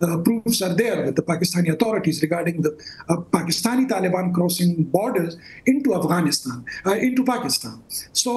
proofs are there with the Pakistani authorities regarding the Pakistani Taliban crossing borders into Afghanistan, into Pakistan. So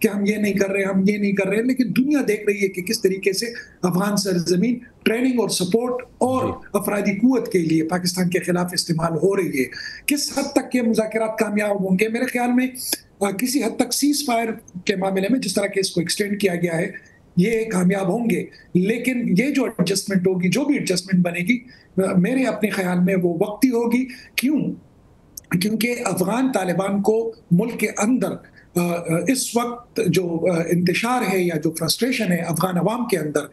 کہ ہم یہ نہیں کر رہے، ہم یہ نہیں کر رہے، لیکن دنیا دیکھ رہی ہے کہ کس طریقے سے افغان سرزمین ٹریننگ اور سپورٹ اور افرادی قوت کے لیے پاکستان کے خلاف استعمال ہو رہی ہے۔ کس حد تک یہ مذاکرات کامیاب ہوں گے؟ میرے خیال میں کسی حد تک سیز فائر کے معاملے میں جس طرح کہ اس کو ایکسٹینڈ کیا گیا ہے یہ کامیاب ہوں گے، لیکن یہ جو ایڈجسٹمنٹ ہوگی، جو بھی ایڈجسٹمنٹ بنے گی، میرے اپنے خیال میں وہ وقتی ہوگی۔ کیونکہ افغان طالبان کو ملک کے اندر اس وقت جو انتشار ہے یا جو فرسٹریشن ہے افغان عوام کے اندر،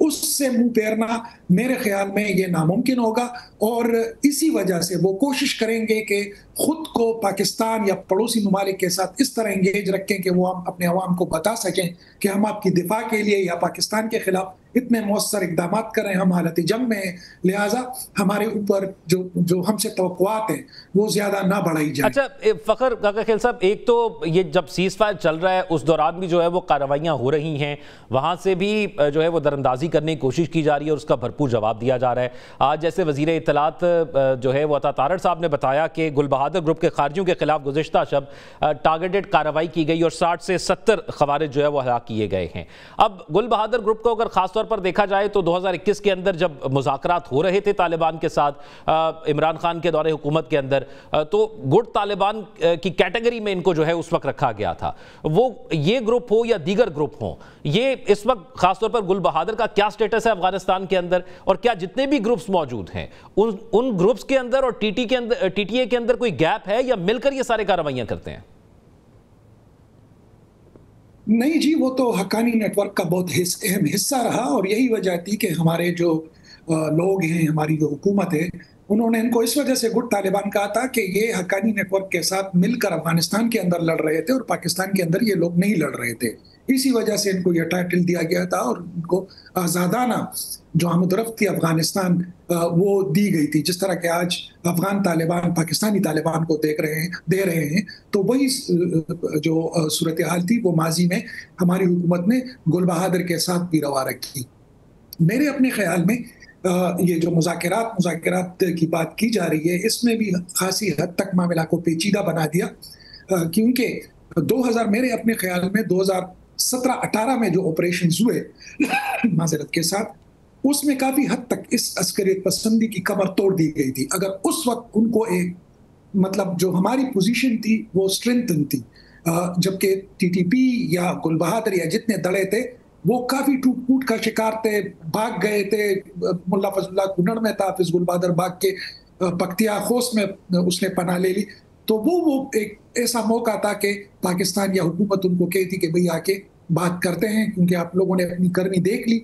اس سے منہ پھیرنا میرے خیال میں یہ ناممکن ہوگا، اور اسی وجہ سے وہ کوشش کریں گے کہ خود کو پاکستان یا پڑوسی ممالک کے ساتھ اس طرح انگیج رکھیں کہ وہ اپنے عوام کو بتا سکیں کہ ہم آپ کی دفاع کے لیے یا پاکستان کے خلاف اتنے مؤثر اقدامات کریں، ہم حالت جنگ میں ہیں، لہٰذا ہمارے اوپر جو ہم سے توقعات ہیں وہ زیادہ نہ بڑھائی جائیں۔ اچھا فخر کاکا خیل صاحب، ایک تو یہ جب سیز فائر چل رہا ہے اس دوران بھی جو ہے وہ کارروائیاں ہو رہی ہیں، وہاں سے بھی جو ہے وہ دراندازی کرنے کی کوشش کی جا رہی ہے اور اس کا بھرپور جواب دیا جا رہا ہے۔ آج جیسے وزیر اطلاعات جو ہے وہ عطا تارڑ صاحب نے بتایا کہ گل بہادر گروپ کے خارجیوں کے خلاف گزشتہ شب ٹارگیٹڈ کارروائی کی گئی اور 60 سے 70 خوارج جو ہے وہ ہلاک کیے گئے ہیں۔ اب گل بہادر گروپ کو اگر خاص طور پر دیکھا جائے تو 2021 کے اندر جب مذاکرات ہو رہے تھے طالبان کے ساتھ عمران خان کے دور حکومت کے اندر، تو گڈ طالبان کی کیٹیگری میں ان کو جو ہے اس وقت رکھا گیا تھا۔ وہ یہ گروپ ہو یا دیگر گروپ ہوں، یہ اس وقت خاص طور پر گل بہادر کا کیا سٹیٹس ہے افغانستان کے اندر، اور کیا جتنے بھی گروپس موجود ہیں ان گروپس کے اندر اور ٹی ٹی اے کے اندر کوئی گیپ ہے یا مل کر یہ سارے کارروائیاں کرتے ہیں؟ نہیں جی، وہ تو حقانی نیٹ ورک کا بہت اہم حصہ رہا، اور یہی وجہ تھی کہ ہمارے جو لوگ ہیں، ہماری جو حکومت ہے، انہوں نے ان کو اس وجہ سے گڈ طالبان کہا تھا کہ یہ حقانی نیٹ ورک کے ساتھ مل کر افغانستان کے اندر لڑ رہے تھے اور پاکستان کے اندر یہ لوگ نہیں لڑ رہے تھے۔ اسی وجہ سے ان کو یہ ٹائٹل دیا گیا تھا اور ان کو آزادانہ جو آمد و رفت تھی افغانستان وہ دی گئی تھی۔ جس طرح کہ آج افغان طالبان پاکستانی طالبان کو دے رہے ہیں، تو وہی جو صورتحال تھی وہ ماضی میں ہماری حکومت نے گل بہادر کے ساتھ بھی روا رکھی۔ میرے اپنے خیال میں یہ جو مذاکرات کی بات کی جا رہی ہے، اس میں بھی خاصی حد تک معاملہ کو پیچیدہ بنا دیا، کیونکہ میرے اپنے خیال میں 2017-18 میں جو آپریشنز ہوئے معذرت کے ساتھ، اس میں کافی حد تک اس عسکریت پسندی کی کمر توڑ دی گئی تھی۔ اگر اس وقت ان کو ایک مطلب جو ہماری پوزیشن تھی وہ اسٹرینتھن تھی، جبکہ ٹی ٹی پی یا گل بہادر یا جتنے دڑے تھے وہ کافی ٹوٹ پوٹ کا شکار تھے، بھاگ گئے تھے۔ ملا فضل اللہ کنڑ میں تھا، حافظ گل بہادر بھاگ کے پکتیا خوست میں اس نے پناہ لے لی، تو وہ ایک ایسا موقع تھا کہ پاکستان یا حکومت ان کو کہتی کہ بھئی آ کے بات کرتے ہیں، کیونکہ آپ لوگوں نے اپنی کرنی دیکھ لی،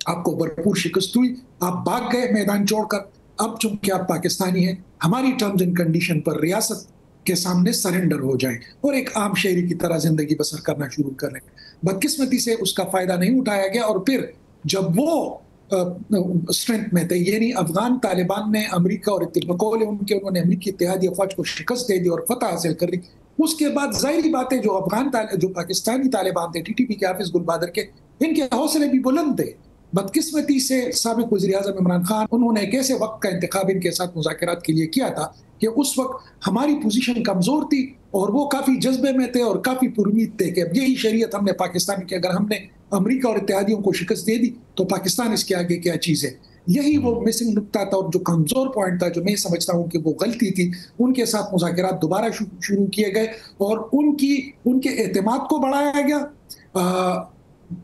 آپ کو بھرپور شکست ہوئی، آپ بھاگ گئے میدان چھوڑ کر، اب چونکہ آپ پاکستانی ہیں، ہماری ٹرمز اینڈ کنڈیشن پر ریاست کے سامنے سرنڈر ہو جائیں اور ایک عام شہری کی طرح زندگی بسر کرنا شروع کریں۔ بدقسمتی سے اس کا فائدہ نہیں اٹھایا گیا، اور پھر جب وہ اسٹرینتھ میں تھے، یعنی افغان طالبان نے امریکہ اور اتفاقوں انہوں نے امریکی اتحادی افواج کو شکست دے دی اور فتح حاصل کر لی، اس کے بعد ظاہری باتیں جو پاکستانی طالبان تھے، ٹی ٹی پی کے حافظ گل بہادر کے، ان کے حوصلے بھی بلند تھے۔ بدقسمتی سے سابق وزیر اعظم عمران خان، انہوں نے ایک ایسے وقت کا انتخاب ان کے ساتھ مذاکرات کے لیے کیا تھا کہ اس وقت ہماری پوزیشن کمزور تھی اور وہ کافی جذبے میں تھے اور کافی پرامید تھے کہ اب یہی شریعت ہم نے پاکستان کی، اگر ہم نے امریکہ اور اتحادیوں کو شکست دے دی تو پاکستان اس کے آگے کیا چیز ہے۔ یہی وہ مسنگ نقطہ تھا اور جو کمزور پوائنٹ تھا، جو میں سمجھتا ہوں کہ وہ غلطی تھی۔ ان کے ساتھ مذاکرات دوبارہ شروع کیے گئے اور ان کے اعتماد کو بڑھایا گیا۔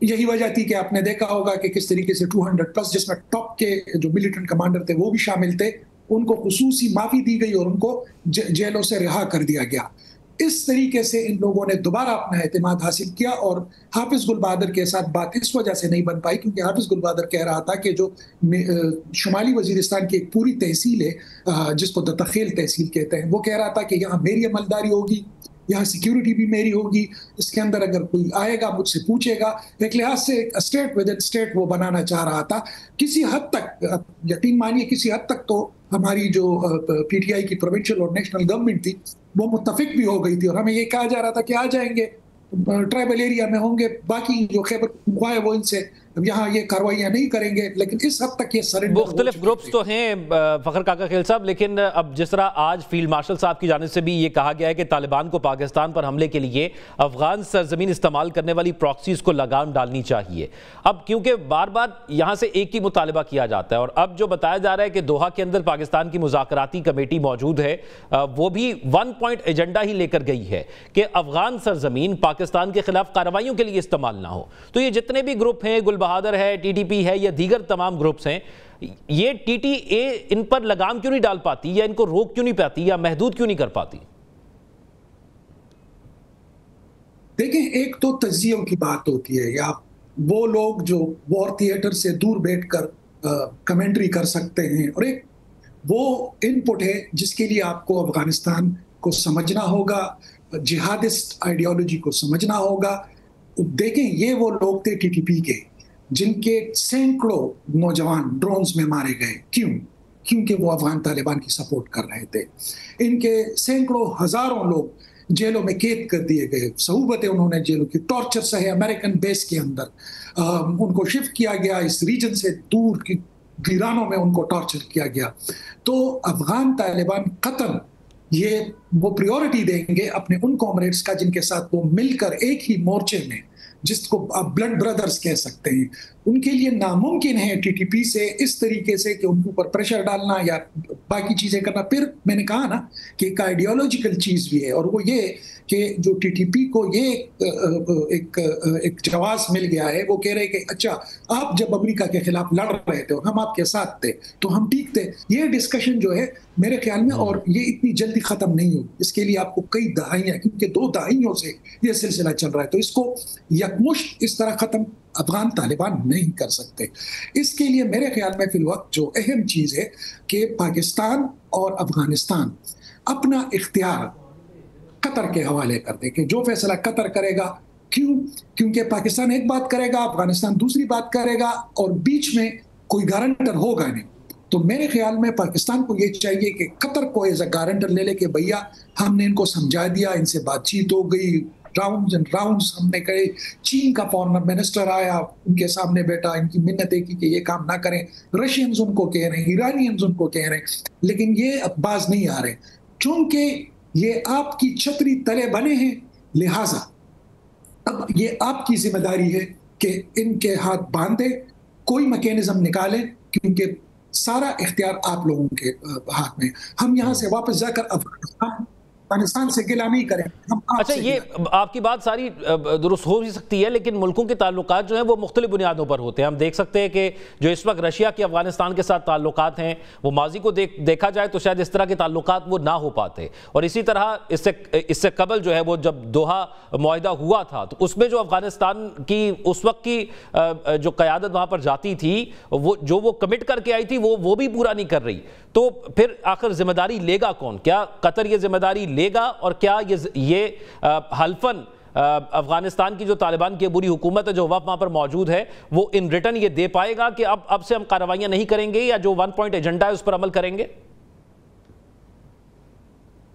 یہی وجہ تھی کہ آپ نے دیکھا ہوگا کہ کس طریقے سے 200+ جس میں ٹاپ کے جو ملیٹنٹ کمانڈر تھے وہ بھی شامل تھے، ان کو خصوصی معافی دی گئی اور ان کو جیلوں سے رہا کر دیا گیا۔ اس طریقے سے ان لوگوں نے دوبارہ اپنا اعتماد حاصل کیا، اور حافظ گل بہادر کے ساتھ بات اس وجہ سے نہیں بن پائی کیونکہ حافظ گل بہادر کہہ رہا تھا کہ جو شمالی وزیرستان کی ایک پوری تحصیل ہے جس کو دتخیل تحصیل کہتے ہیں، وہ کہہ رہا تھا کہ یہاں میری عملداری ہوگی، یہاں سیکیورٹی بھی میری ہوگی، اس کے اندر اگر کوئی آئے گا مجھ سے پوچھے گا۔ ایک لحاظ سے اسٹیٹ ود اسٹیٹ وہ بنانا چاہ رہا تھا۔ کسی حد تک یقین مانیے، کسی حد تک تو ہماری جو پی ٹی آئی کی پروونشل اور نیشنل گورنمنٹ تھی وہ متفق بھی ہو گئی تھی، اور ہمیں یہ کہا جا رہا تھا کہ آ جائیں گے، ٹرائبل ایریا میں ہوں گے، باقی جو خیبر پختونخوا ہے وہ ان سے یہاں یہ کارروائیاں نہیں کریں گے، لیکن اس حد تک یہ سرنڈر مختلف گروپس تو ہیں فخر کاکا خیل صاحب، لیکن اب جس طرح آج فیلڈ مارشل صاحب کی جانب سے بھی یہ کہا گیا ہے کہ طالبان کو پاکستان پر حملے کے لیے افغان سرزمین استعمال کرنے والی پراکسیز کو لگام ڈالنی چاہیے. اب کیونکہ بار بار یہاں سے ایک ہی مطالبہ کیا جاتا ہے، اور اب جو بتایا جا رہا ہے کہ دوحہ کے اندر پاکستان کی مذاکراتی کمیٹی موجود ہے، وہ بھی 1 پوائنٹ ایجنڈا ہی لے کر گئی ہے کہ افغان سرزمین پاکستان کے خلاف کارروائیوں کے لیے استعمال نہ ہو. تو یہ جتنے بھی گروپ ہیں، گل بہادر ہے، ٹی ٹی پی ہے یا دیگر تمام گروپس ہیں، یہ ٹی ٹی اے ان پر لگام کیوں نہیں ڈال پاتی، یا ان کو روک کیوں نہیں پاتی، یا محدود کیوں نہیں کر پاتی؟ دیکھیں، ایک تو تجزیوں کی بات ہوتی ہے، یا وہ لوگ جو وار تھیٹر سے دور بیٹھ کر کمنٹری کر سکتے ہیں، اور ایک وہ ان پٹ ہے جس کے لیے آپ کو افغانستان کو سمجھنا ہوگا، جہادسٹ آئیڈیالوجی کو سمجھنا ہوگا. دیکھیں، یہ وہ لوگ تھے ٹی ٹی پی کے جن کے سینکڑوں نوجوان ڈرونز میں مارے گئے. کیونکہ وہ افغان طالبان کی سپورٹ کر رہے تھے. ان کے سینکڑوں ہزاروں لوگ جیلوں میں قید کر دیے گئے، صعوبتیں انہوں نے جیلوں کی، ٹارچر سہے امریکن بیس کے اندر. ان کو شفٹ کیا گیا اس ریجن سے دور کی ویرانوں میں، ان کو ٹارچر کیا گیا. تو افغان طالبان قطر یہ وہ پریورٹی دیں گے اپنے ان کامریڈز کا جن کے ساتھ وہ مل کر ایک ہی مورچے میں، جس کو آپ بلڈ بردرز کہہ سکتے ہیں. ان کے لیے ناممکن ہے ٹی ٹی پی سے اس طریقے سے کہ ان کے اوپر پریشر ڈالنا یا باقی چیزیں کرنا. پھر میں نے کہا نا کہ ایک آئیڈیالوجیکل چیز بھی ہے، اور وہ یہ کہ جو ٹی ٹی پی کو یہ ایک جواز مل گیا ہے، وہ کہہ رہے کہ اچھا، آپ جب امریکہ کے خلاف لڑ رہے تھے ہم آپ کے ساتھ تھے تو ہم ٹھیک تھے. یہ ڈسکشن جو ہے میرے خیال میں، اور یہ اتنی جلدی ختم نہیں ہوگی، اس کے لیے آپ کو کئی دہائیاں، کیونکہ 2 دہائیوں سے یہ سلسلہ چل رہا ہے، تو اس کو یکمشت اس طرح ختم افغان طالبان نہیں کر سکتے. اس کے لیے میرے خیال میں فی الوقت جو اہم چیز ہے کہ پاکستان اور افغانستان اپنا اختیار قطر کے حوالے کر دے، کہ جو فیصلہ قطر کرے گا. کیونکہ پاکستان ایک بات کرے گا، افغانستان دوسری بات کرے گا، اور بیچ میں کوئی گارنٹر ہوگا نہیں. تو میرے خیال میں پاکستان کو یہ چاہیے کہ قطر کو ایز اے گارنٹر لے لے کہ بھیا ہم نے ان کو سمجھا دیا، ان سے بات چیت ہو گئی، راؤنڈز اینڈ راؤنڈز ہم نے کرے. چین کا فارنر منسٹر آیا، ان کے سامنے بیٹا، ان کی منتیں کی کہ یہ کام نہ کریں. رشینز ان کو کہہ رہے ہیں، ایرانینز ان کو کہہ رہے ہیں، لیکن یہ اب باز نہیں آ رہے. چونکہ یہ آپ کی چھتری تلے بنے ہیں، لہٰذا اب یہ آپ کی ذمہ داری ہے کہ ان کے ہاتھ باندھے، کوئی میکینزم نکالیں، کیونکہ سارا اختیار آپ لوگوں کے ہاتھ میں. ہم یہاں سے واپس جا کر افغانستان سے گلہ نہیں کریں. اچھا، یہ آپ کی بات ساری درست ہو بھی سکتی ہے، لیکن ملکوں کے تعلقات جو ہیں وہ مختلف بنیادوں پر ہوتے ہیں. ہم دیکھ سکتے ہیں کہ جو اس وقت رشیا کے افغانستان کے ساتھ تعلقات ہیں، وہ ماضی کو دیکھا جائے تو شاید اس طرح کے تعلقات وہ نہ ہو پاتے. اور اسی طرح اس سے قبل جو ہے وہ جب دوحہ معاہدہ ہوا تھا تو اس میں جو افغانستان کی اس وقت کی جو قیادت وہاں پر جاتی تھی، وہ کمٹ کر کے آئی تھی، وہ بھی پورا نہیں کر رہی. تو پھر آخر ذمہ داری لے گا کون؟ کیا قطر یہ ذمہ داری لے گا، اور کیا یہ حلفاً افغانستان کی جو طالبان کی عبوری حکومت ہے جو وہاں پر موجود ہے، وہ ان ریٹرن یہ دے پائے گا کہ اب سے ہم کارروائیاں نہیں کریں گے، یا جو 1 پوائنٹ ایجنڈا ہے اس پر عمل کریں گے؟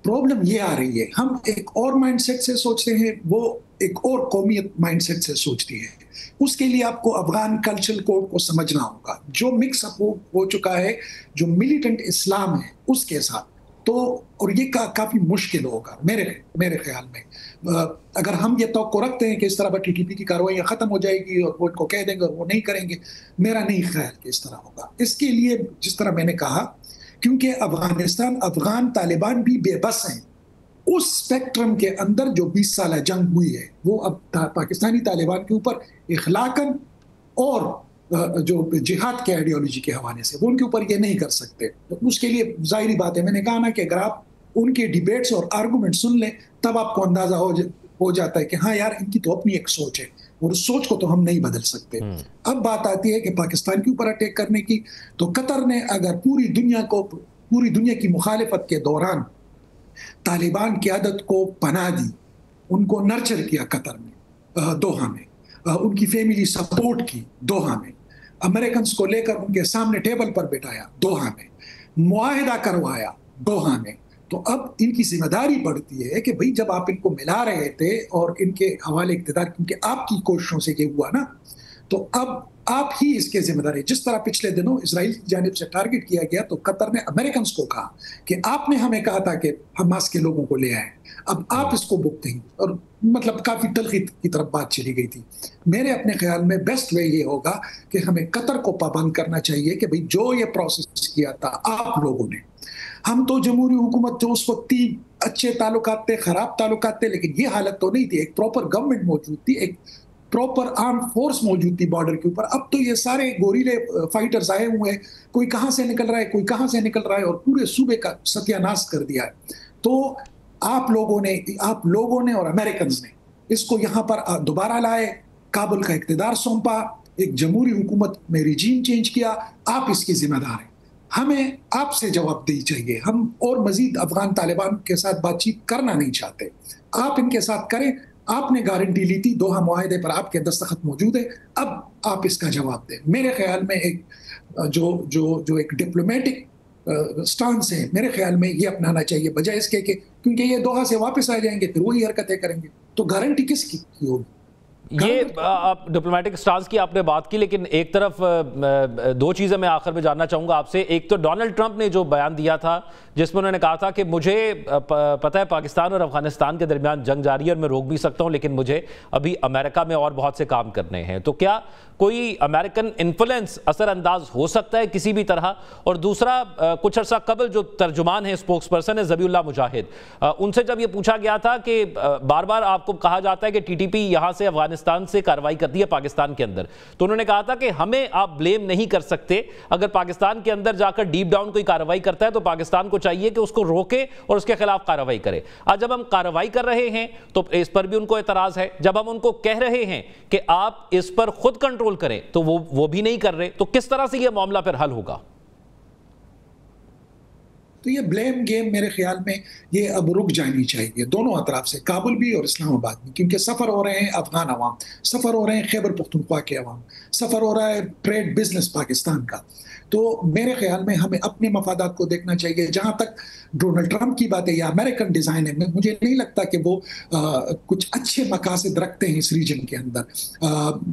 پرابلم یہ آ رہی ہے، ہم ایک اور مائنڈ سیٹ سے سوچتے ہیں، وہ ایک اور قومیت مائنڈ سیٹ سے سوچتی ہے. اس کے لیے آپ کو افغان کلچرل کوڈ کو سمجھنا ہوگا، جو مکس اپ ہو چکا ہے جو ملیٹنٹ اسلام ہے اس کے ساتھ. تو اور یہ کافی مشکل ہوگا میرے خیال میں. اگر ہم یہ توقع رکھتے ہیں کہ اس طرح ٹی ٹی پی کی کارروائیاں ختم ہو جائے گی اور وہ ان کو کہہ دیں گے اور وہ نہیں کریں گے، میرا نہیں خیال کہ اس طرح ہوگا. اس کے لیے جس طرح میں نے کہا، کیونکہ افغان طالبان بھی بے بس ہیں. اس اسپیکٹرم کے اندر جو 20 سالہ جنگ ہوئی ہے، وہ اب پاکستانی طالبان کے اوپر اخلاقاً اور جو جہاد کے آئیڈیالوجی کے حوالے سے وہ ان کے اوپر یہ نہیں کر سکتے. اس کے لیے ظاہری بات ہے، میں نے کہا نا کہ اگر آپ ان کے ڈیبیٹس اور آرگومنٹ سن لیں تب آپ کو اندازہ ہو جاتا ہے کہ ہاں یار، ان کی تو اپنی ایک سوچ ہے اور اس سوچ کو تو ہم نہیں بدل سکتے. اب بات آتی ہے کہ پاکستان کے اوپر اٹیک کرنے کی، تو قطر نے اگر پوری دنیا کی مخالفت کے دوران طالبان قیادت کو پناہ دی، ان کو نرچر کیا قطر میں، دوحہ میں، ان کی فیملی سپورٹ کی دوحہ میں، امریکنز کو لے کر ان کے سامنے ٹیبل پر بٹھایا دوحہ میں، معاہدہ کروایا دوحہ میں، تو اب ان کی ذمہ داری بڑھتی ہے کہ بھئی جب آپ ان کو ملا رہے تھے اور ان کے حوالے اقتدار، کیونکہ آپ کی کوششوں سے یہ ہوا نا، تو اب آپ ہی اس کے ذمہ دار ہیں. جس طرح پچھلے دنوں اسرائیل کی جانب سے ٹارگٹ کیا گیا تو قطر نے امریکنز کو کہا کہ آپ نے ہمیں کہا تھا کہ حماس کے لوگوں کو لے آئیں, اب آپ اس کو بک دیں, اور مطلب کافی تلخی کی طرف بات چلی گئی تھی. میرے اپنے خیال میں بیسٹ وے یہ ہوگا کہ ہمیں قطر کو پابند کرنا چاہیے کہ بھئی جو یہ پروسیس کیا تھا آپ لوگوں نے, ہم تو جمہوری حکومت جو اس وقت تھی, اچھے تعلقات تھے, خراب تعلقات تھے, لیکن یہ حالت تو نہیں تھی. ایک پراپر گورنمنٹ موجود تھی, ایک پراپر آرم فورس موجود تھی بارڈر کے اوپر. اب تو یہ سارے گوریلے فائٹرز آئے ہوئے ہیں, کوئی کہاں سے نکل رہا ہے, کوئی کہاں سے نکل رہا ہے, اور پورے صوبے کا ستیہ ناش کر دیا ہے. تو آپ لوگوں نے اور امریکنز نے اس کو یہاں پر دوبارہ لائے, کابل کا اقتدار سونپا, ایک جمہوری حکومت میں ریجیم چینج کیا. آپ اس کی ذمہ دار ہیں, ہمیں آپ سے جواب دہی چاہیے. ہم اور مزید افغان طالبان کے ساتھ بات چیت کرنا نہیں چاہتے, آپ ان کے ساتھ کریں. آپ نے گارنٹی لی تھی, دوحہ معاہدے پر آپ کے دستخط موجود ہے, اب آپ اس کا جواب دیں. میرے خیال میں ایک جو ایک ڈپلومیٹک سٹانس ہے, میرے خیال میں یہ اپنانا چاہیے, بجائے اس کے کہ کیونکہ یہ دوحہ سے واپس آ جائیں گے پھر وہی حرکتیں کریں گے, تو گارنٹی کس کی ہوگی؟ یہ آپ ڈپلومیٹک سٹانس کی آپ نے بات کی, لیکن ایک طرف دو چیزیں میں آخر میں جاننا چاہوں گا آپ سے. ایک تو ڈونلڈ ٹرمپ نے جو بیان دیا تھا جس میں انہوں نے کہا تھا کہ مجھے پتہ ہے پاکستان اور افغانستان کے درمیان جنگ جاری ہے اور میں روک بھی سکتا ہوں, لیکن مجھے ابھی امریکہ میں اور بہت سے کام کرنے ہیں. تو کیا کوئی امریکن انفلوئنس اثر انداز ہو سکتا ہے کسی بھی طرح؟ اور دوسرا, کچھ عرصہ قبل جو ترجمان ہیں, اسپوکس پرسن ہے ذبیح اللہ مجاہد, ان سے جب یہ پوچھا گیا تھا کہ بار بار آپ کو کہا جاتا ہے کہ ٹی ٹی پی یہاں سے افغانستان سے کارروائی کرتی ہے پاکستان کے اندر, تو انہوں نے کہا تھا کہ ہمیں آپ بلیم نہیں کر سکتے, اگر پاکستان کے اندر جا کر ڈیپ ڈاؤن کوئی کارروائی کرتا ہے تو پاکستان کو چاہیے کہ اس کو روکے اور اس کے خلاف کارروائی کرے. آج جب ہم کارروائی کر رہے ہیں تو اس پر بھی ان کو اعتراض ہے, جب ہم ان کو کہہ رہے ہیں کہ آپ اس پر خود کنٹرول کریں تو وہ بھی نہیں کر رہے. تو کس طرح سے یہ معاملہ پھر حل ہوگا؟ تو یہ بلیم گیم میرے خیال میں یہ اب رک جانی چاہیے دونوں اطراف سے, کابل بھی اور اسلام آباد بھی, کیونکہ سفر ہو رہے ہیں افغان عوام, سفر ہو رہے ہیں خیبر پختونخوا کے عوام, سفر ہو رہا ہے ٹریڈ بزنس پاکستان کا. تو میرے خیال میں ہمیں اپنے مفادات کو دیکھنا چاہیے. جہاں تک ڈونلڈ ٹرمپ کی بات ہے یا امریکن ڈیزائن ہے, مجھے نہیں لگتا کہ وہ کچھ اچھے مقاصد رکھتے ہیں اس ریجن کے اندر.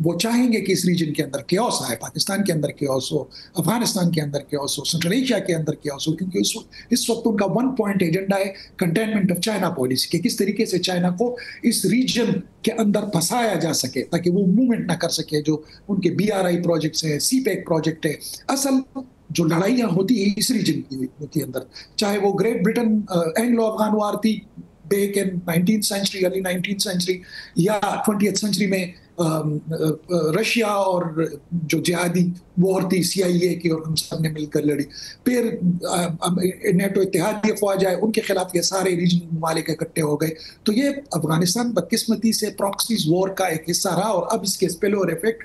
وہ چاہیں گے کہ اس ریجن کے اندر کیوس آئے, پاکستان کے اندر کیوس ہو, افغانستان کے اندر کیوس ہو, سنٹرل ایشیا کے اندر کیوس ہو, کیونکہ اس وقت ان کا 1 پوائنٹ ایجنڈا ہے کنٹینمنٹ آف چائنا پالیسی, کہ کس طریقے سے چائنا کو اس ریجن کے اندر پھنسایا جا سکے تاکہ وہ موومنٹ نہ کر سکے. جو ان کے BRI پروجیکٹس ہیں, سی پیک پروجیکٹ ہے, اصل جو لڑائیاں ہوتی ہیں اس ریجن کے اندر, چاہے وہ گریٹ برٹن اینگلو افغان وار تھی back in 19th century, early 19th century, یا 20th سینچری میں رشیا اور جو جہادی وار تھی CIA کی اور ہم سب نے مل کر لڑی, پھر نیٹو اتحادی افواج آئے, ان کے خلاف یہ سارے ریجنل ممالک اکٹھے ہو گئے. تو یہ افغانستان بدقسمتی سے پراکسیز وار کا ایک حصہ رہا, اور اب اس کے اسپیل اوور ایفیکٹ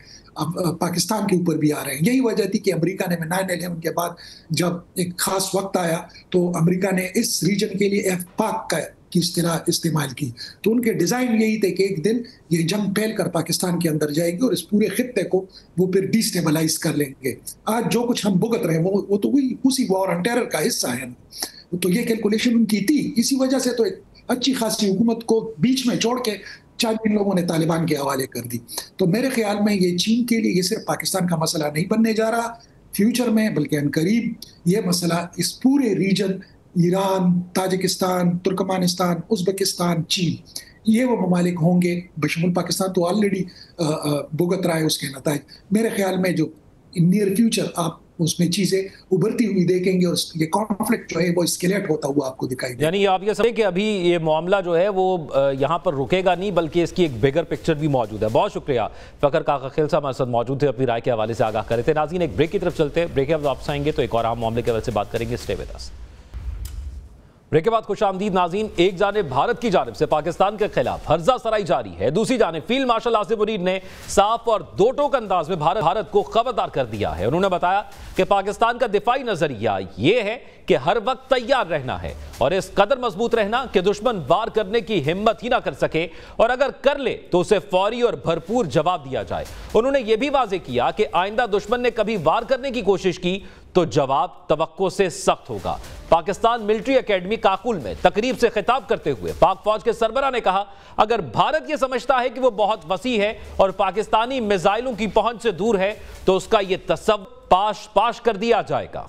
پاکستان کے اوپر بھی آ رہے ہیں. یہی وجہ تھی کہ امریکہ نے 9/11 کے بعد جب ایک خاص وقت آیا تو امریکہ نے اس ریجن کے لیے FPAC کی اصطلاح استعمال کی. تو ان کے ڈیزائن یہی تھے کہ ایک دن یہ جنگ پھیل کر پاکستان کے اندر جائے گی اور اس پورے خطے کو وہ پھر ڈیسٹیبلائز کر لیں گے. آج جو کچھ ہم بھگت رہے ہیں وہ تو اسی وار آن ٹیرر کا حصہ ہے. تو یہ کیلکولیشن ان کی تھی, اسی وجہ سے تو ایک اچھی خاصی حکومت کو بیچ میں چھوڑ کے ان لوگوں نے طالبان کے حوالے کر دی. تو میرے خیال میں یہ چین کے لیے یہ صرف پاکستان کا مسئلہ نہیں بننے جا رہا فیوچر میں, بلکہ عنقریب یہ مسئلہ اس پورے region, Iran, Tajikistan, Turkmenistan, Uzbekistan, چین, یہ وہ ممالک ہوں گے, بشمول پاکستان تو آلریڈی بھگت رہا ہے اس کے نتائج. میرے خیال میں جو نیئر فیوچر آپ اس میں چیزیں ابھرتی ہوئی دیکھیں گے اور یہ کانفلکٹ جو ہے وہ اسکیلیٹ ہوتا ہوا آپ کو دکھائی دے. یعنی آپ یہ سمجھیں کہ ابھی یہ معاملہ جو ہے وہ یہاں پر رکے گا نہیں, بلکہ اس کی ایک بگر پکچر بھی موجود ہے. بہت شکریہ فخر کاکا خیل صاحب ہمارے ساتھ موجود تھے, اپنی رائے کے حوالے سے آگاہ کر رہے تھے. ناظرین ایک بریک کی طرف چلتے ہیں, بریک کے بعد واپس آئیں گے تو ایک اور اہم معاملے کے حوالے سے بات کریں گے. Stay with us. بریک کے بعد خوش آمدید ناظرین. ایک جانب بھارت کی جانب سے پاکستان کے خلاف ہرزہ سرائی جاری ہے, دوسری جانب فیلڈ مارشل آصف منیر نے صاف اور دو ٹوک انداز میں بھارت کو خبردار کر دیا ہے. انہوں نے بتایا کہ پاکستان کا دفاعی نظریہ یہ ہے کہ ہر وقت تیار رہنا ہے اور اس قدر مضبوط رہنا کہ دشمن وار کرنے کی ہمت ہی نہ کر سکے, اور اگر کر لے تو اسے فوری اور بھرپور جواب دیا جائے. انہوں نے یہ بھی واضح کیا کہ آئندہ دشمن نے کبھی وار کرنے کی کوشش کی تو جواب توقع سے سخت ہوگا۔ پاکستان ملٹری اکیڈمی کاکل میں تقریب سے خطاب کرتے ہوئے پاک فوج کے سربراہ نے کہا، اگر بھارت یہ سمجھتا ہے کہ وہ بہت وسیع ہے اور پاکستانی میزائلوں کی پہنچ سے دور ہے تو اس کا یہ تصور پاش کر دیا جائے گا۔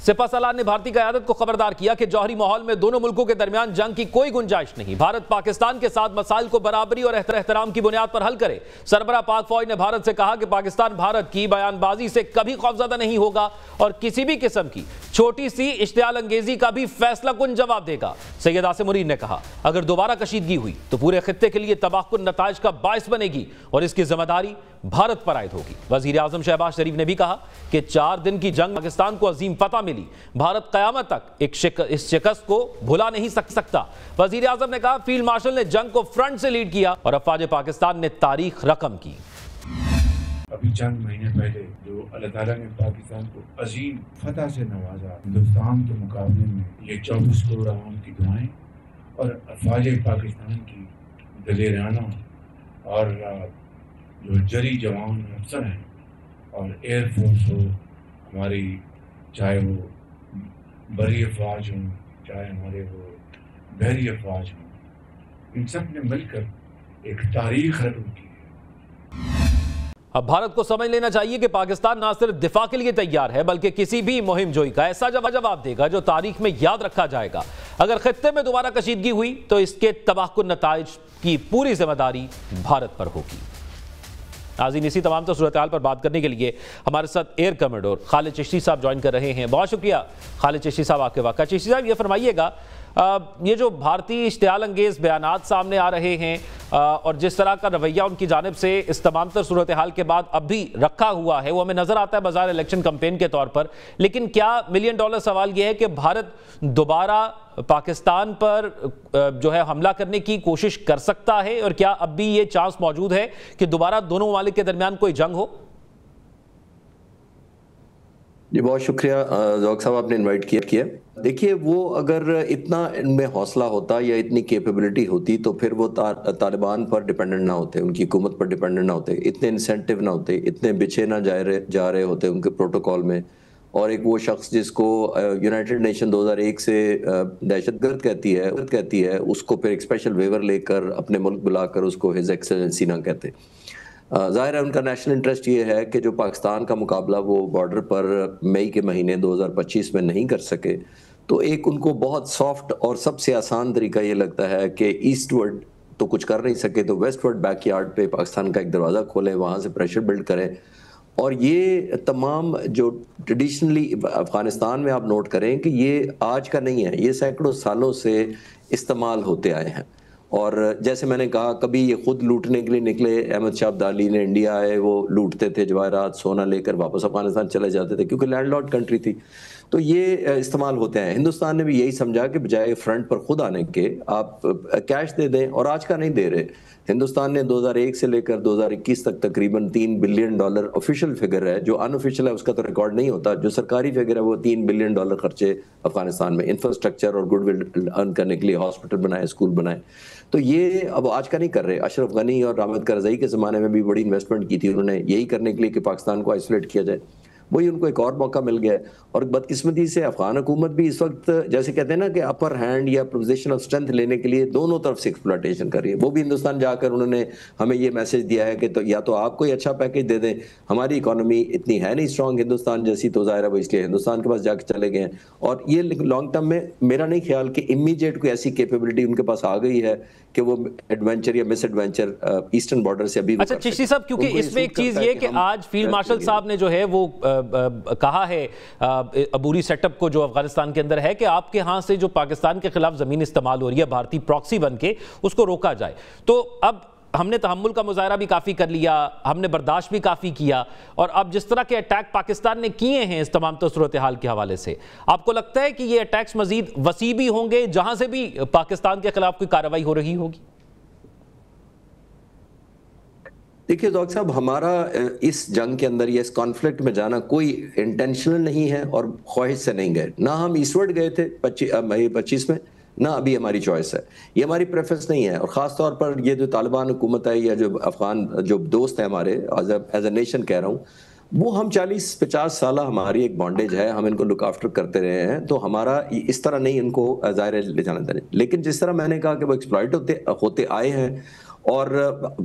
سپہ سالار نے بھارتی قیادت کو خبردار کیا کہ جوہری ماحول میں دونوں ملکوں کے درمیان جنگ کی کوئی گنجائش نہیں۔ بھارت پاکستان کے ساتھ مسائل کو برابری اور احترام کی بنیاد پر حل کرے۔ سربراہ پاک فوج نے بھارت سے کہا کہ پاکستان بھارت کی بیان بازی سے کبھی خوفزدہ نہیں ہوگا اور کسی بھی قسم کی چھوٹی سی اشتعال انگیزی کا بھی فیصلہ کن جواب دے گا۔ سید عاصم مرید نے کہا، اگر دوبارہ کشیدگی ہوئی تو پورے خطے کے لیے تباہ کن نتائج کا باعث بنے گی اور اس کی ذمہ داری بھارت پر عائد ہوگی۔ وزیر اعظم شہباز شریف نے بھی کہا کہ 4 دن کی جنگ پاکستان کو عظیم فتح ملی، بھارت قیامت تک اس شکست کو بھلا نہیں سکتا۔ وزیر اعظم نے کہا، فیلڈ مارشل نے جنگ کو فرنٹ سے لیڈ کیا اور افواج پاکستان نے تاریخ رقم کی۔ ابھی چند مہینے پہلے جو اللہ تعالیٰ نے پاکستان کو عظیم فتح سے نوازا، ہندوستان کے مقابلے میں یہ 24 کروڑ عوام کی دعائیں اور افواج پاکستان کی دلیرانہ اور جو جری جوان افسر ہیں اور ایئر فورس ہو ہماری، چاہے وہ بری افواج ہوں چاہے ہمارے وہ بحری افواج ہوں، ان سب نے مل کر ایک تاریخ رقم کی۔ اب بھارت کو سمجھ لینا چاہیے کہ پاکستان نہ صرف دفاع کے لیے تیار ہے بلکہ کسی بھی مہم جوئی کا ایسا جواب دے گا جو تاریخ میں یاد رکھا جائے گا۔ اگر خطے میں دوبارہ کشیدگی ہوئی تو اس کے تباہ کن نتائج کی پوری ذمہ داری بھارت پر ہوگی۔ ناظرین، اسی تمام تو صورتحال پر بات کرنے کے لیے ہمارے ساتھ ایئر کموڈور خالد چشتی صاحب جوائن کر رہے ہیں۔ بہت شکریہ خالد چشتی صاحب آپ کے وقت کا۔ چشتی صاحب، یہ فرمائیے گا، یہ جو بھارتی اشتعال انگیز بیانات سامنے آ رہے ہیں اور جس طرح کا رویہ ان کی جانب سے اس تمام تر صورتحال کے بعد اب بھی رکھا ہوا ہے، وہ ہمیں نظر آتا ہے بظاہر الیکشن کمپین کے طور پر، لیکن کیا ملین ڈالر سوال یہ ہے کہ بھارت دوبارہ پاکستان پر جو ہے حملہ کرنے کی کوشش کر سکتا ہے اور کیا اب بھی یہ چانس موجود ہے کہ دوبارہ دونوں ممالک کے درمیان کوئی جنگ ہو؟ جی بہت شکریہ ذوق صاحب، آپ نے انوائٹ کیا۔ دیکھیے، وہ اگر اتنا ان میں حوصلہ ہوتا یا اتنی کیپیبلٹی ہوتی تو پھر وہ طالبان پر ڈیپینڈنٹ نہ ہوتے، ان کی حکومت پر ڈیپینڈنٹ نہ ہوتے، اتنے انسینٹیو نہ ہوتے، اتنے بچھے نہ جا رہے ہوتے ان کے پروٹوکول میں۔ اور ایک وہ شخص جس کو یونائٹڈ نیشن 2001 سے دہشت گرد کہتی ہے، اس کو پھر ایک اسپیشل ویور لے کر اپنے ملک بلا کر اس کو ہز ایکسلنسی نہ کہتے۔ ظاہر ہے ان کا نیشنل انٹرسٹ یہ ہے کہ جو پاکستان کا مقابلہ وہ بارڈر پر مئی کے مہینے 2025 میں نہیں کر سکے، تو ایک ان کو بہت سافٹ اور سب سے آسان طریقہ یہ لگتا ہے کہ ایسٹ ورڈ تو کچھ کر نہیں سکے تو ویسٹ ورڈ بیک یارڈ پہ پاکستان کا ایک دروازہ کھولیں، وہاں سے پریشر بلڈ کریں۔ اور یہ تمام جو ٹریڈیشنلی افغانستان میں آپ نوٹ کریں کہ یہ آج کا نہیں ہے، یہ سینکڑوں سالوں سے استعمال ہوتے آئے ہیں۔ اور جیسے میں نے کہا، کبھی یہ خود لوٹنے کے لیے نکلے، احمد شاہ عبدالی نے انڈیا آئے، وہ لوٹتے تھے جواہرات سونا لے کر واپس افغانستان چلے جاتے تھے کیونکہ لینڈ لاڈ کنٹری تھی، تو یہ استعمال ہوتے ہیں۔ ہندوستان نے بھی یہی سمجھا کہ بجائے فرنٹ پر خود آنے کے آپ کیش دے دیں، اور آج کا نہیں دے رہے۔ ہندوستان نے 2001 سے لے کر 2021 تک تقریباً $3 بلین آفیشیل فگر ہے، جو ان آفیشیل ہے اس کا تو ریکارڈ نہیں ہوتا، جو سرکاری فگر ہے وہ $3 بلین خرچے افغانستان میں انفراسٹرکچر اور گڈ ول ارن کرنے کے لیے، ہاسپٹل بنائے، اسکول بنائے۔ تو یہ اب آج کا نہیں کر رہے۔ اشرف غنی اور حامد کرزئی کے زمانے میں بھی بڑی انویسٹمنٹ کی تھی انہوں نے، یہی کرنے کے لیے کہ پاکستان کو آئسولیٹ کیا جائے، وہی ان کو ایک اور موقع مل گیا ہے۔ اور بدقسمتی سے افغان حکومت بھی اس وقت جیسے کہتے ہیں نا کہ اپر ہینڈ یا پوزیشن آف اسٹرینتھ لینے کے لیے دونوں طرف سے ایکسپلوٹیشن کر رہی ہے۔ وہ بھی ہندوستان جا کر انہوں نے ہمیں یہ میسج دیا ہے کہ تو یا تو آپ کوئی اچھا پیکج دے دیں، ہماری اکانومی اتنی ہے نہیں اسٹرانگ ہندوستان جیسی، تو ظاہر ہے وہ اس لیے ہندوستان کے پاس جا کے چلے گئے ہیں۔ اور یہ لانگ ٹرم میں میرا نہیں خیال کہ امیجیٹ کوئی ایسی کیپیبلٹی ان کے پاس آ گئی ہے کہ وہ ایڈونچر یا مس ایڈونچر ایسٹرن بارڈر سے ابھی۔ اچھا چشتی صاحب، کیونکہ اس میں ایک چیز یہ کہ آج فیلڈ مارشل صاحب نے جو ہے وہ کہا ہے عبوری سیٹ اپ کو جو افغانستان کے اندر ہے کہ آپ کے ہاں سے جو پاکستان کے خلاف زمین استعمال ہو رہی ہے بھارتی پراکسی بن کے، اس کو روکا جائے۔ تو اب ہم نے تحمل کا مظاہرہ بھی کافی کر لیا، ہم نے برداشت بھی کافی کیا، اور اب جس طرح کے اٹیک پاکستان نے کیے ہیں اس تمام صورتحال کے حوالے سے، آپ کو لگتا ہے کہ یہ اٹیکس مزید وسیع بھی ہوں گے جہاں سے بھی پاکستان کے خلاف کوئی کارروائی ہو رہی ہوگی؟ دیکھیے ذوق صاحب، ہمارا اس جنگ کے اندر یا اس کانفلکٹ میں جانا کوئی انٹینشنل نہیں ہے اور خواہش سے نہیں گئے، نہ ہم ایسٹورڈ گئے تھے 25 میں، نہ ابھی ہماری چوائس ہے، یہ ہماری پریفرنس نہیں ہے۔ اور خاص طور پر یہ جو طالبان حکومت ہے یا جو افغان جو دوست ہیں ہمارے ایز اے نیشن کہہ رہا ہوں، وہ ہم 40-50 سالہ ہماری ایک بانڈیج ہے، ہم ان کو لک آفٹر کرتے رہے ہیں، تو ہمارا اس طرح نہیں ان کو ظاہر لے جانا دیں، لیکن جس طرح میں نے کہا کہ وہ ایکسپلائٹ ہوتے آئے ہیں اور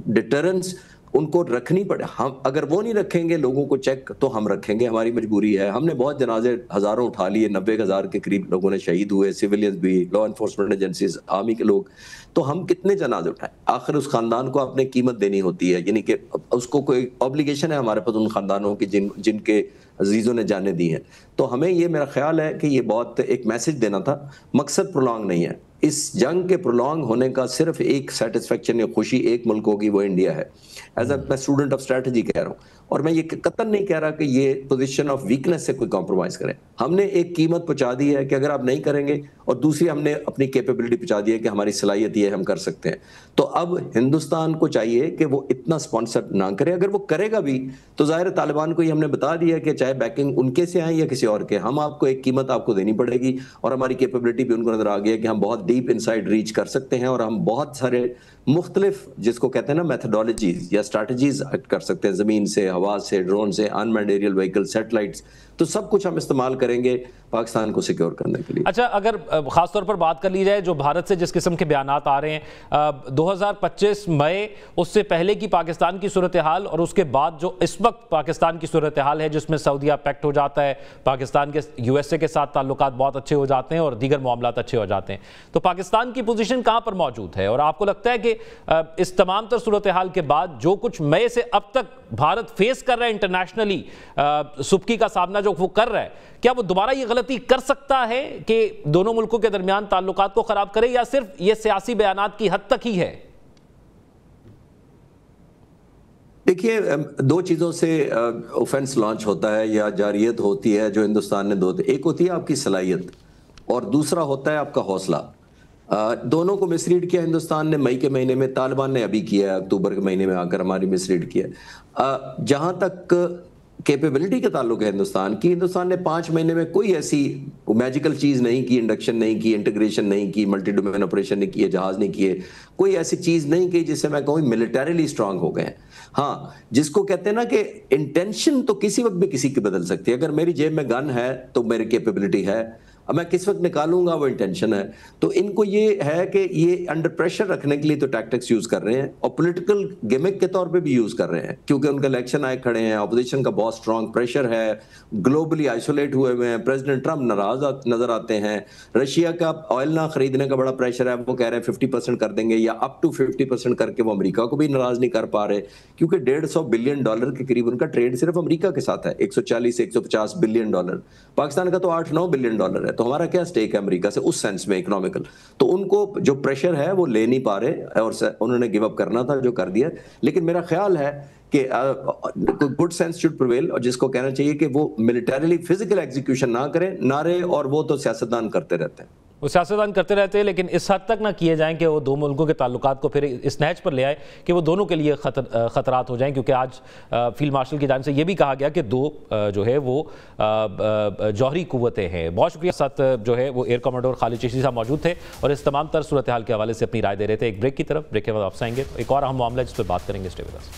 ڈیٹرنس ان کو رکھنی پڑے، ہم اگر وہ نہیں رکھیں گے لوگوں کو چیک تو ہم رکھیں گے، ہماری مجبوری ہے۔ ہم نے بہت جنازے ہزاروں اٹھا لیے، 90,000 کے قریب لوگوں نے شہید ہوئے، سویلینز بھی، لا انفورسمنٹ ایجنسیز، آرمی کے لوگ، تو ہم کتنے جنازے اٹھائیں؟ آخر اس خاندان کو اپنے قیمت دینی ہوتی ہے، یعنی کہ اس کو کوئی اوبلیگیشن ہے ہمارے پاس ان خاندانوں کی جن کے عزیزوں نے جانیں دی ہیں۔ تو ہمیں یہ میرا خیال ہے کہ یہ بہت ایک میسج دینا تھا، مقصد پرولونگ نہیں ہے۔ اس جنگ کے پرولونگ ہونے کا صرف ایک سیٹسفیکشن یا خوشی ایک ملک ہوگی، وہ انڈیا ہے۔ ایز اے میں اسٹوڈنٹ آف اسٹریٹجی کہہ رہا ہوں، اور میں یہ قطعاً نہیں کہہ رہا کہ یہ پوزیشن آف ویکنس سے کوئی کمپرومائز کریں۔ ہم نے ایک قیمت پہنچا دی ہے کہ اگر آپ نہیں کریں گے، اور دوسری ہم نے اپنی کیپیبلٹی پہنچا دی ہے کہ ہماری صلاحیت یہ ہے، ہم کر سکتے ہیں۔ تو اب ہندوستان کو چاہیے کہ وہ اتنا اسپانسر نہ کرے، اگر وہ کرے گا بھی تو ظاہر طالبان کو ہی ہم نے بتا دیا کہ چاہے بیکنگ ان کے سے آئیں یا کسی اور کے، ہم آپ کو ایک قیمت آپ کو دینی پڑے گی، اور ہماری کیپیبلٹی بھی ان کو نظر آ گیا کہ ہم بہت ڈیپ انسائڈ ریچ کر سکتے ہیں، اور ہم بہت سارے مختلف جس کو کہتے ہیں نا میتھڈالوجیز یا اسٹریٹجیز کر سکتے ہیں، زمین سے، ہوا سے، ڈرون سے، انمینڈ ایریل وہیکل، سیٹلائٹس، تو سب کچھ ہم استعمال کریں گے پاکستان کو سیکیور کرنے کے لیے۔ اچھا، اگر خاص طور پر بات کر لی جائے جو بھارت سے جس قسم کے بیانات آ رہے ہیں 2025 مئی، اس سے پہلے کی پاکستان کی صورتحال اور اس کے بعد جو اس وقت پاکستان کی صورتحال ہے جس میں سعودیہ پیکٹ ہو جاتا ہے، پاکستان کے یو ایس اے کے ساتھ تعلقات بہت اچھے ہو جاتے ہیں اور دیگر معاملات اچھے ہو جاتے ہیں، تو پاکستان کی پوزیشن کہاں پر موجود ہے؟ اور آپ کو لگتا ہے کہ اس تمام تر صورتحال کے بعد جو کچھ مئی سے اب تک بھارت فیس کر رہا ہے انٹرنیشنلی، سبکی کا سامنا جو وہ کر رہا ہے، کیا وہ دوبارہ یہ غلطی کر سکتا ہے کہ دونوں ملکوں کے درمیان تعلقات کو خراب کرے، یا صرف یہ سیاسی بیانات کی حد تک ہی ہے؟ دیکھیے، دو چیزوں سے اوفنس لانچ ہوتا ہے یا جاریت ہوتی ہے جو ہندوستان نے ایک ہوتی ہے آپ کی صلاحیت، اور دوسرا ہوتا ہے آپ کا حوصلہ۔ دونوں کو مسریڈ کیا ہندوستان نے مئی کے مہینے میں، طالبان نے ابھی کیا ہے اکتوبر کے مہینے میں آ کر ہماری مسریڈ کیا ہے۔ جہاں تک کیپیبلٹی کا تعلق ہے ہندوستان کی، ہندوستان نے 5 مہینے میں کوئی ایسی میجیکل چیز نہیں کی، انڈکشن نہیں کی، انٹیگریشن نہیں کی، ملٹی ڈومین آپریشن نہیں کیے، جہاز نہیں کیے، کوئی ایسی چیز نہیں کی جس سے میں کہوں ملٹریلی اسٹرانگ ہو گئے ہیں۔ ہاں، جس کو کہتے ہیں نا کہ انٹینشن تو کسی وقت بھی کسی کی بدل سکتی ہے۔ اگر میری جیب میں گن ہے تو میری کیپیبلٹی ہے، اب میں کس وقت نکالوں گا وہ انٹینشن ہے۔ تو ان کو یہ ہے کہ یہ انڈر پریشر رکھنے کے لیے تو ٹیکٹکس یوز کر رہے ہیں، اور پولیٹیکل گیمک کے طور پہ بھی یوز کر رہے ہیں، کیونکہ ان کا الیکشن آئے کھڑے ہیں، اپوزیشن کا بہت اسٹرانگ پریشر ہے، گلوبلی آئسولیٹ ہوئے ہوئے ہیں، پریزیڈنٹ ٹرمپ ناراض نظر آتے ہیں، رشیا کا آئل نہ خریدنے کا بڑا پریشر ہے، وہ کہہ رہے ہیں 50% کر دیں گے یا اپ ٹو 50% کر کے، وہ امریکہ کو بھی ناراض نہیں کر پا رہے، کیونکہ $150 بلین کے قریب ان کا ٹریڈ صرف امریکہ کے ساتھ ہے، 140 سے 150 بلین ڈالر، پاکستان کا تو 8-9 بلین ڈالر ہے، تو ہمارا کیا اسٹیک ہے امریکہ سے اس سینس میں اکنامیکل۔ تو ان کو جو پریشر ہے وہ لے نہیں پا رہے، اور انہوں نے گیو اپ کرنا تھا جو کر دیا۔ لیکن میرا خیال ہے کہ گڈ سینس شوڈ پریویل، اور جس کو کہنا چاہیے کہ وہ ملٹریلی فزیکل ایگزیکیوشن نہ کریں، نعرے اور وہ تو سیاستدان کرتے رہتے ہیں، وہ سیاستدان کرتے رہتے ہیں، لیکن اس حد تک نہ کیے جائیں کہ وہ دو ملکوں کے تعلقات کو پھر اس نہج پر لے آئے کہ وہ دونوں کے لیے خطرات ہو جائیں، کیونکہ آج فیلڈ مارشل کی جانب سے یہ بھی کہا گیا کہ دو جو ہے وہ جوہری قوتیں ہیں۔ بہت شکریہ، ساتھ جو ہے وہ ایئر کمانڈر خالد چشتی صاحب موجود تھے اور اس تمام تر صورتحال کے حوالے سے اپنی رائے دے رہے تھے۔ ایک بریک کی طرف، بریک کے بعد واپس آئیں گے تو ایک اور اہم معاملہ ہے جس پہ بات کریں گے، اسٹے ود اس۔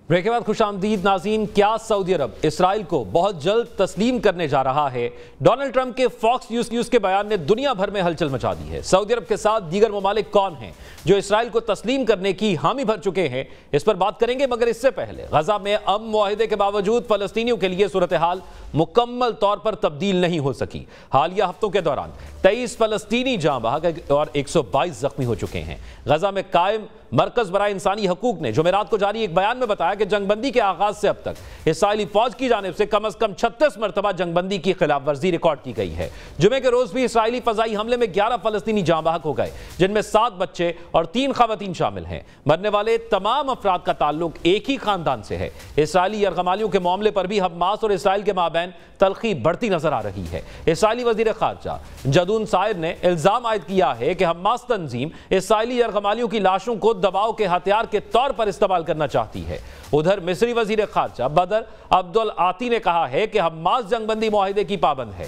بریک کے بعد خوش آمدید ناظرین۔ کیا سعودی عرب اسرائیل کو بہت جلد تسلیم کرنے جا رہا ہے؟ ڈونلڈ ٹرمپ کے فاکس نیوز کے بیان نے دنیا بھر میں ہلچل مچا دی ہے۔ سعودی عرب کے ساتھ دیگر ممالک کون ہیں جو اسرائیل کو تسلیم کرنے کی حامی بھر چکے ہیں؟ اس پر بات کریں گے، مگر اس سے پہلے غزہ میں امن معاہدے کے باوجود فلسطینیوں کے لیے صورتحال مکمل طور پر تبدیل نہیں ہو سکی۔ حالیہ ہفتوں کے دوران 23 فلسطینی جاں بحق اور 122 زخمی ہو چکے ہیں۔ غزہ میں قائم مرکز برائے انسانی حقوق نے جمعرات کو جاری ایک بیان میں بتایا کہ جنگ بندی کے آغاز سے اب تک اسرائیلی فوج کی جانب سے کم از کم 36 مرتبہ جنگ بندی کی خلاف ورزی ریکارڈ کی گئی ہے۔ جمعے کے روز بھی اسرائیلی فضائی حملے میں 11 فلسطینی جاں بحق ہو گئے، جن میں 7 بچے اور 3 خواتین شامل ہیں۔ مرنے والے تمام افراد کا تعلق ایک ہی خاندان سے ہے۔ اسرائیلی یرغمالیوں کے معاملے پر بھی حماس اور اسرائیل کے مابین تلخی بڑھتی نظر آ رہی ہے۔ اسرائیلی وزیر خارجہ جدون سائر نے الزام عائد کیا ہے کہ حماس تنظیم اسرائیلی یرغمالیوں کی لاشوں کو دباؤ کے ہتھیار کے طور پر استعمال کرنا چاہتی ہے۔ ادھر مصری وزیر خارجہ بدر عبدالعاطی نے کہا ہے کہ حماس جنگ بندی معاہدے کی پابند ہے،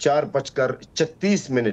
4:36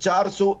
400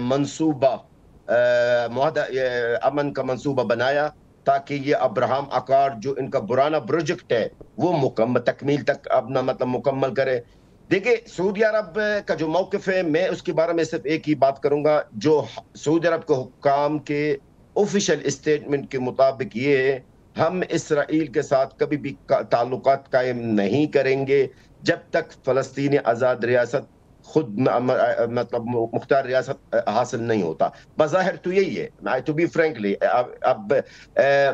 منصوبہ امن کا منصوبہ بنایا تاکہ یہ ابراہم اکارڈ جو ان کا پرانا پروجیکٹ ہے وہ تکمیل تک اپنا مطلب مکمل کرے. دیکھیں سعودی عرب کا جو موقف ہے میں اس کے بارے میں صرف ایک ہی بات کروں گا. جو سعودی عرب کے حکام کے آفیشیل اسٹیٹمنٹ کے مطابق یہ ہے ہم اسرائیل کے ساتھ کبھی بھی تعلقات قائم نہیں کریں گے جب تک فلسطینی آزاد ریاست خود مطلب مختار ریاست حاصل نہیں ہوتا. بظاہر تو یہی ہے ٹو بی فرینکلی. اب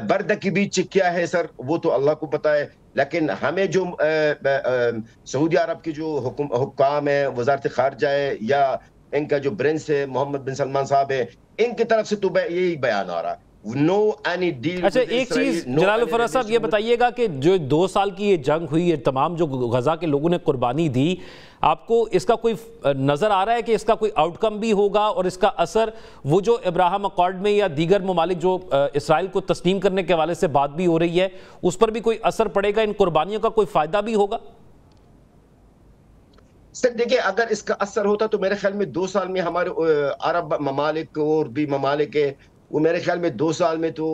برد کی بیچ کیا ہے سر وہ تو اللہ کو پتا ہے, لیکن ہمیں جو سعودی عرب کے جو حکام ہیں, وزارت خارجہ ہے یا ان کا جو برنس ہے محمد بن سلمان صاحب ہے, ان کی طرف سے تو یہی بیان آ رہا ہے اچھا ایک چیز جلال الفراز صاحب یہ بتائیے گا کہ جو 2 سال کی یہ جنگ ہوئی ہے, تمام جو غزہ کے لوگوں نے قربانی دی, آپ کو اس کا کوئی نظر آ رہا ہے کہ اس کا کوئی آؤٹ کم بھی ہوگا اور اس کا اثر وہ جو ابراہم اکارڈ میں یا دیگر ممالک جو اسرائیل کو تسلیم کرنے کے حوالے سے بات بھی ہو رہی ہے اس پر بھی کوئی اثر پڑے گا, ان قربانیوں کا کوئی فائدہ بھی ہوگا؟ سر دیکھیں اگر اس کا اثر ہوتا تو میرے خیال میں 2 سال میں ہمارے عرب ممالک اور بھی ممالک ہے وہ میرے خیال میں 2 سال میں تو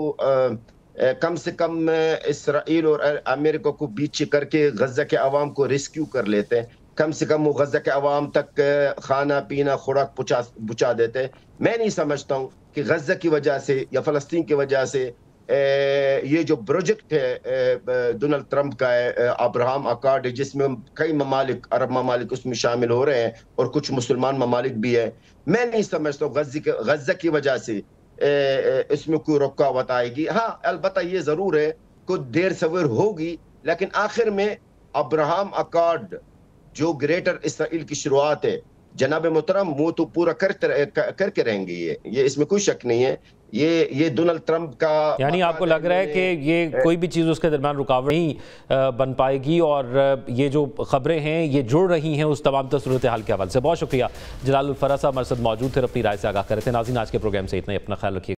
کم سے کم اسرائیل اور امریکہ کو بیچ کر کے غزہ کے عوام کو ریسکیو کر لیتے ہیں. کم سے کم وہ غزہ کے عوام تک کھانا پینا خوراک پہنچا دیتے ہیں. میں نہیں سمجھتا ہوں کہ غزہ کی وجہ سے یا فلسطین کی وجہ سے یہ جو پروجیکٹ ہے ڈونلڈ ٹرمپ کا ہے ابراہم اکارڈ جس میں کئی ممالک عرب ممالک اس میں شامل ہو رہے ہیں اور کچھ مسلمان ممالک بھی ہیں, میں نہیں سمجھتا ہوں غزہ کی وجہ سے اس میں کوئی رکاوٹ آئے گی. ہاں البتہ یہ ضرور ہے کچھ دیر سویر ہوگی, لیکن آخر میں ابراہم اکارڈ جو گریٹر اسرائیل کی شروعات ہے جناب محترم وہ تو پورا کر کے رہیں گے. یہ اس میں کوئی شک نہیں ہے. یہ ڈونلڈ ٹرمپ کا یعنی آپ کو لگ رہا ہے کہ یہ کوئی بھی چیز اس کے درمیان رکاوٹ نہیں بن پائے گی, اور یہ جو خبریں ہیں یہ جڑ رہی ہیں اس تمام صورتحال کے حوالے سے. بہت شکریہ جلال الفراز صاحب ہمارے ساتھ موجود تھے, اپنی رائے سے آگاہ کر رہے تھے. ناظرین آج کے پروگرام سے اتنا ہی, اپنا خیال رکھیے گا.